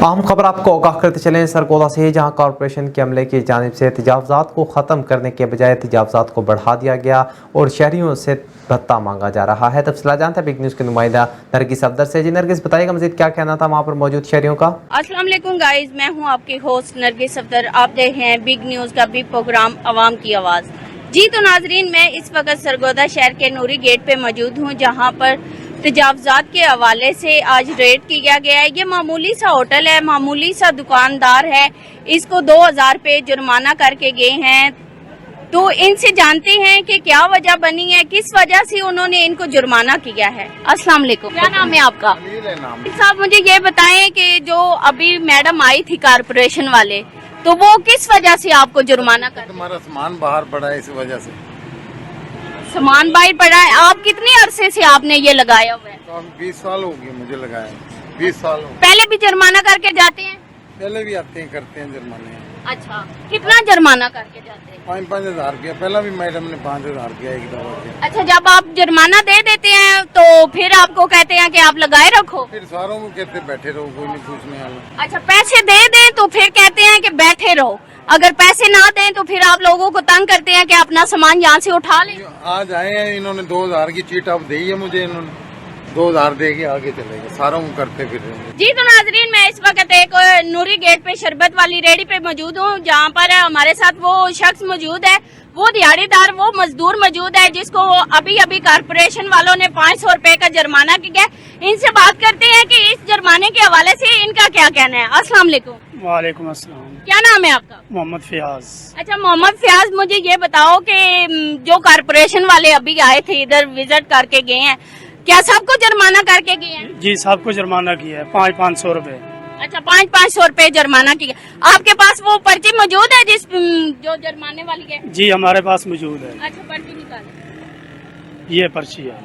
अहम खबर आपको आगाह करते चलें सरगोदा से, जहां कॉरपोरेशन के अमले की जानिब से तजावुज़ात को ख़त्म करने के बजाय तजावुज़ात को बढ़ा दिया गया और शहरियों से भत्ता मांगा जा रहा है। तफसीलात जानते हैं बिग न्यूज़ के नुमाइंदा नरगिस सफदर से। जी नरगिस, बताइएगा मज़ीद क्या कहना था वहाँ पर मौजूद शहरियों का। अस्सलाम वालेकुम गाइस, मैं हूँ आपकी होस्ट नरगिस सफदर। आप देख रहे हैं बिग न्यूज़ का बिग प्रोग्राम अवाम की आवाज़। जी तो नाजरीन, मैं इस वक्त सरगोदा शहर के नूरी गेट पे मौजूद हूँ, जहाँ पर तजावुज़ात के हवाले से आज रेड किया गया है। ये मामूली सा होटल है, मामूली सा दुकानदार है, इसको 2000 रुपये जुर्माना करके गए हैं। तो इनसे जानते हैं कि क्या वजह बनी है, किस वजह से उन्होंने इनको जुर्माना किया है। अस्सलाम वालेकुम, क्या नाम है आपका? साहब मुझे ये बताएं कि जो अभी मैडम आई थी कारपोरेशन वाले, तो वो किस वजह से आपको जुर्माना कर? तुम्हारा सामान बाहर पड़ा है, इस वजह से सामान बाहर पड़ा है। आप कितने अरसे से आपने ये लगाया हुआ है? तो हम 20 साल हो गए मुझे लगाया, 20 साल हो गए। पहले भी जुर्माना करके जाते हैं? पहले भी आते हैं, करते हैं जुर्माने। अच्छा, कितना जुर्माना करके जाते हैं? 5-5 हजार रुपया। पहला भी मैडम ने 5 हजार रुपया एक दफा दिया। अच्छा, जब आप जुर्माना दे देते हैं तो फिर आपको कहते हैं कि आप लगाए रखो? फिर सारों को कहते बैठे रहो, कोई नहीं पूछने वाला। अच्छा, पैसे दे दें तो फिर कहते हैं कि बैठे रहो, अगर पैसे ना दें तो फिर आप लोगों को तंग करते हैं कि अपना सामान यहाँ से उठा लें। आज आए हैं, इन्होंने 2000 की चीट अब दी है मुझे, इन्होंने 2000 दे के आगे चले गए। सारों को करते फिर रहे। जी तो नाजरीन, मैं इस वक्त एक नूरी गेट पे शरबत वाली रेडी पे मौजूद हूँ, जहाँ पर हमारे साथ वो शख्स मौजूद है, वो दिहाड़ीदार, वो मजदूर मौजूद है, जिसको अभी अभी कारपोरेशन वालों ने 500 रुपए का जुर्माना किया। इनसे बात करते हैं कि इस जुर्माने के हवाले से इनका क्या कहना है। अस्सलाम वालेकुम। वालेकुम अस्सलाम। क्या नाम है आपका? मोहम्मद फयाज। अच्छा मोहम्मद फयाज, मुझे ये बताओ कि जो कारपोरेशन वाले अभी आए थे, इधर विजिट करके गए हैं, क्या सबको जुर्माना करके गए हैं? जी, सबको जुर्माना किया है, 500 रुपए। अच्छा, 500 रुपए जुर्माना किया। आपके पास वो पर्ची मौजूद है जिस जो जुर्माने वाली है? जी हमारे पास मौजूद है। अच्छा, पर्ची निकालो। ये पर्ची है।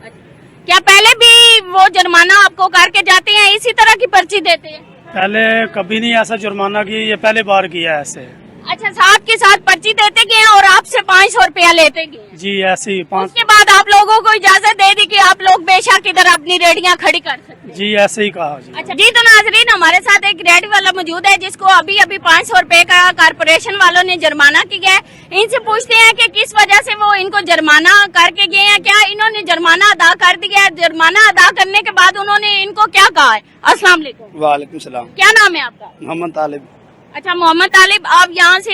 अच्छा, क्या पहले भी वो जुर्माना आपको करके जाते हैं, इसी तरह की पर्ची देते हैं? पहले कभी नहीं ऐसा जुर्माना की, ये पहले बार किया है ऐसे। अच्छा, साथ के साथ पर्ची देते गए और आपसे 500 रुपया लेते गए? जी ऐसे ही 5। उसके बाद आप लोगों को इजाजत दे दी कि आप लोग बेशक इधर अपनी रेडियां खड़ी कर सकते हैं? जी ऐसे ही कहा जी। अच्छा जी, तो नाजरीन हमारे साथ एक रेडी वाला मौजूद है, जिसको अभी अभी 500 रुपए का कारपोरेशन वालों ने जुर्माना किया है। इनसे पूछते हैं कि किस वजह से वो इनको जुर्माना करके गए हैं, क्या इन्होंने जुर्माना अदा कर दिया है, जुर्माना अदा करने के बाद उन्होंने इनको क्या कहा है। अस्सलाम वालेकुम। वालेकुम सलाम। क्या नाम है आपका? मोहम्मद तालिब। अच्छा मोहम्मद तालिब, आप यहाँ से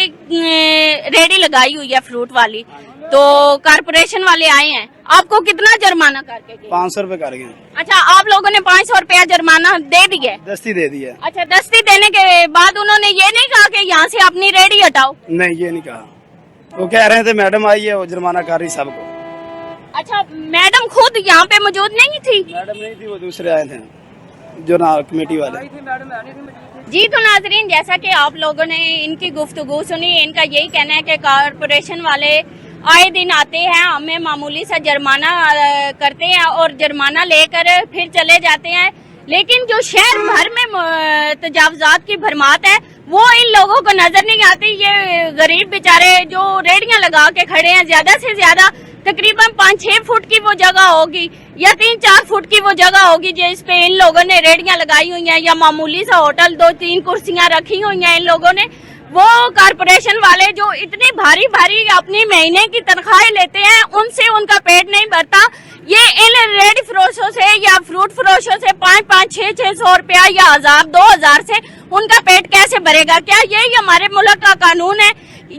रेडी लगाई हुई है फ्रूट वाली, तो कारपोरेशन वाले आए हैं, आपको कितना जुर्माना करके गए? 500 रुपए कर गए। अच्छा, आप लोगों ने 500 रुपया जुर्माना दे दिया? दस्ती दे दी है। अच्छा, दस्ती देने के बाद उन्होंने ये नहीं कहा कि यहाँ से अपनी रेडी हटाओ? नहीं, ये नहीं कहा। वो कह रहे थे मैडम आई है, वो जुर्माना कर रही सबको। अच्छा, मैडम खुद यहाँ पे मौजूद नहीं थी? मैडम नहीं थी, वो दूसरे आए थे जो ना कमेटी वाले। जी तो नाजरीन, जैसा कि आप लोगों ने इनकी गुफ्तगू सुनी, इनका यही कहना है कि कारपोरेशन वाले आए दिन आते हैं, हमें मामूली सा जुर्माना करते हैं और जुर्माना लेकर फिर चले जाते हैं, लेकिन जो शहर भर में तजावुज़ात की भरमात है वो इन लोगों को नजर नहीं आती। ये गरीब बेचारे जो रेडियां लगा के खड़े हैं, ज्यादा से ज्यादा तकरीबन 5-6 फुट की वो जगह होगी या 3-4 फुट की वो जगह होगी जिस पे इन लोगों ने रेडियां लगाई हुई हैं, या मामूली सा होटल 2-3 कुर्सियां रखी हुई हैं इन लोगों ने। वो कारपोरेशन वाले जो इतनी भारी भारी अपनी महीने की तनख्वाहें लेते हैं, उनसे उनका पेट नहीं भरता। ये इन रेडी फरोशों से या फ्रूट फरोशों से 5-5, 600 रुपया या 1000-2000 से उनका पेट कैसे भरेगा? क्या यही हमारे मुल्क का कानून है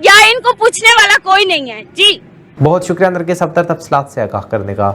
या इनको पूछने वाला कोई नहीं है? जी बहुत शुक्रिया नरगिस सफदर तफसीलात से आगाह करने का।